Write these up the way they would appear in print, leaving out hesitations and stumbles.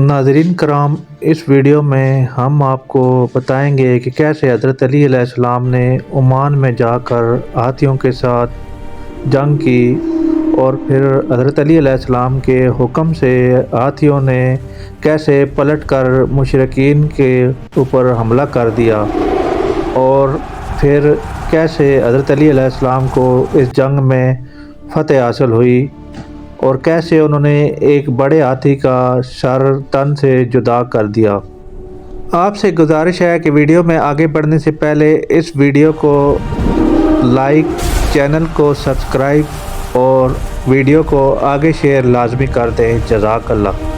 ناظرین کرام، اس ویڈیو میں ہم آپ کو بتائیں گے کہ کیسے حضرت علی علیہ السلام نے عمان میں جا کر ہاتھیوں کے ساتھ جنگ کی اور پھر حضرت علی علیہ السلام کے حکم سے ہاتھیوں نے کیسے پلٹ کر مشرکین کے اوپر حملہ کر دیا اور پھر کیسے حضرت علی علیہ السلام کو اس جنگ میں فتح حاصل ہوئی اور کیسے انہوں نے ایک بڑے ہاتھی کا سر تن سے جدا کر دیا۔ آپ سے گزارش ہے کہ ویڈیو میں آگے بڑھنے سے پہلے اس ویڈیو کو لائک، چینل کو سبسکرائب اور ویڈیو کو آگے شیئر لازمی کر دیں۔ جزاک اللہ۔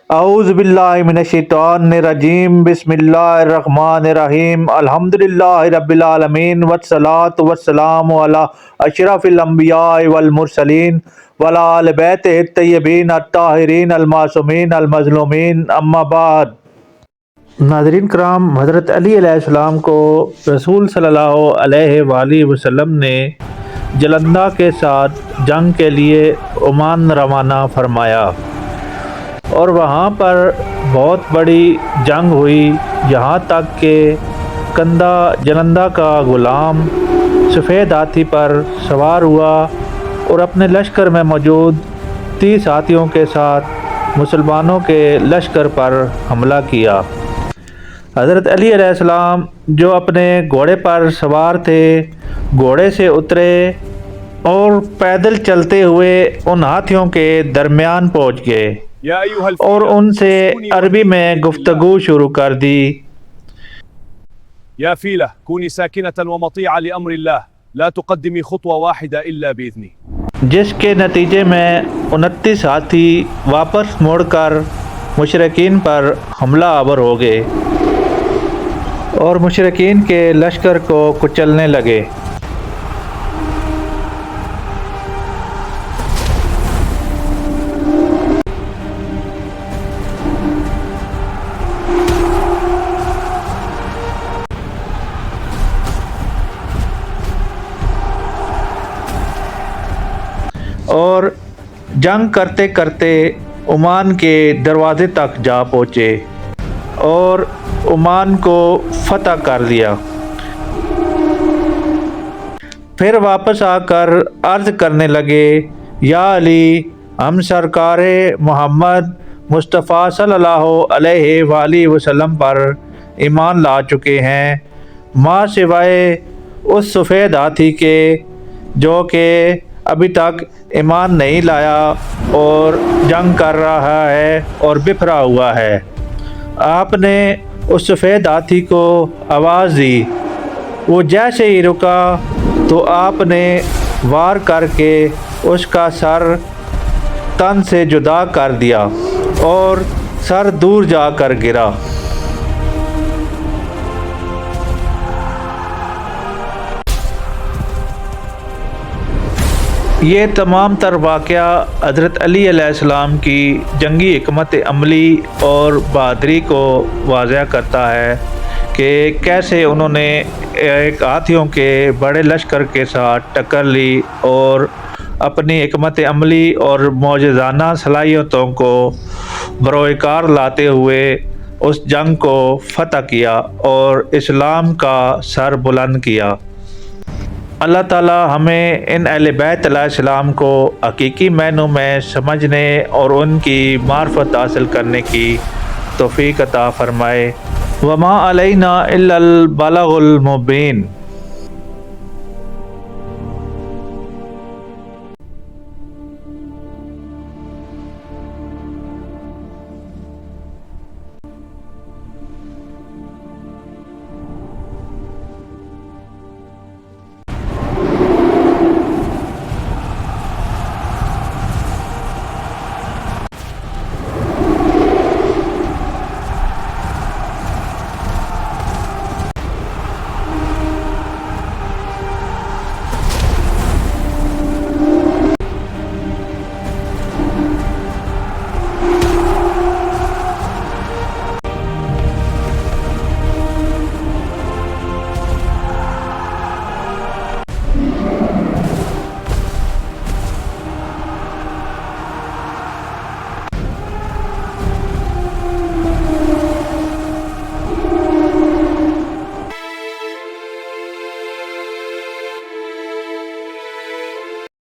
اعوذ باللہ من الشیطان الرجیم، بسم اللہ الرحمن الرحیم، الحمدللہ رب العالمین والصلاة والسلام علی اشرف الانبیاء والمرسلین وعلی آل بیتہ الطیبین الطاہرین المعصومین المظلومین، اما بعد۔ ناظرین کرام، حضرت علی علیہ السلام کو رسول صلی اللہ علیہ وآلہ وسلم نے جلندہ کے ساتھ جنگ کے لیے عمان روانہ فرمایا اور وہاں پر بہت بڑی جنگ ہوئی، یہاں تک کہ کندہ جلندہ کا غلام سفید ہاتھی پر سوار ہوا اور اپنے لشکر میں موجود 30 ہاتھیوں کے ساتھ مسلمانوں کے لشکر پر حملہ کیا۔ حضرت علی علیہ السلام جو اپنے گھوڑے پر سوار تھے، گھوڑے سے اترے اور پیدل چلتے ہوئے ان ہاتھیوں کے درمیان پہنچ گئے اور ان سے عربی میں گفتگو شروع کر دی۔ یا فیلہ کونی ساکنة ومطیعة لأمر اللہ لا تقدمی خطوة واحدة الا بإذنی، جس کے نتیجے میں 29 ہاتھی واپس مڑ کر مشرکین پر حملہ آور ہو گئے اور مشرکین کے لشکر کو کچلنے لگے۔ اور جنگ کرتے کرتے عمان کے دروازے تک جا پہنچے اور عمان کو فتح کر دیا۔ پھر واپس آ کر عرض کرنے لگے، یا علی، ہم سرکار محمد مصطفیٰ صلی اللہ علیہ وآلہ وسلم پر ایمان لا چکے ہیں، ماں سوائے اس سفید ہاتھی کے جو کہ ابھی تک ایمان نہیں لایا اور جنگ کر رہا ہے اور بپھرا ہوا ہے۔ آپ نے اس سفید ہاتھی کو آواز دی، وہ جیسے ہی رکا تو آپ نے وار کر کے اس کا سر تن سے جدا کر دیا اور سر دور جا کر گرا۔ یہ تمام تر واقعہ حضرت علی علیہ السلام کی جنگی حکمت عملی اور بہادری کو واضح کرتا ہے کہ کیسے انہوں نے ایک ہاتھیوں کے بڑے لشکر کے ساتھ ٹکر لی اور اپنی حکمت عملی اور معجزانہ صلاحیتوں کو بروئے کار لاتے ہوئے اس جنگ کو فتح کیا اور اسلام کا سر بلند کیا۔ اللہ تعالی ہمیں ان اہل بیت علیہ السلام کو حقیقی معنوں میں سمجھنے اور ان کی معرفت حاصل کرنے کی توفیق عطا فرمائے۔ وما علینا الا البلاغ المبین۔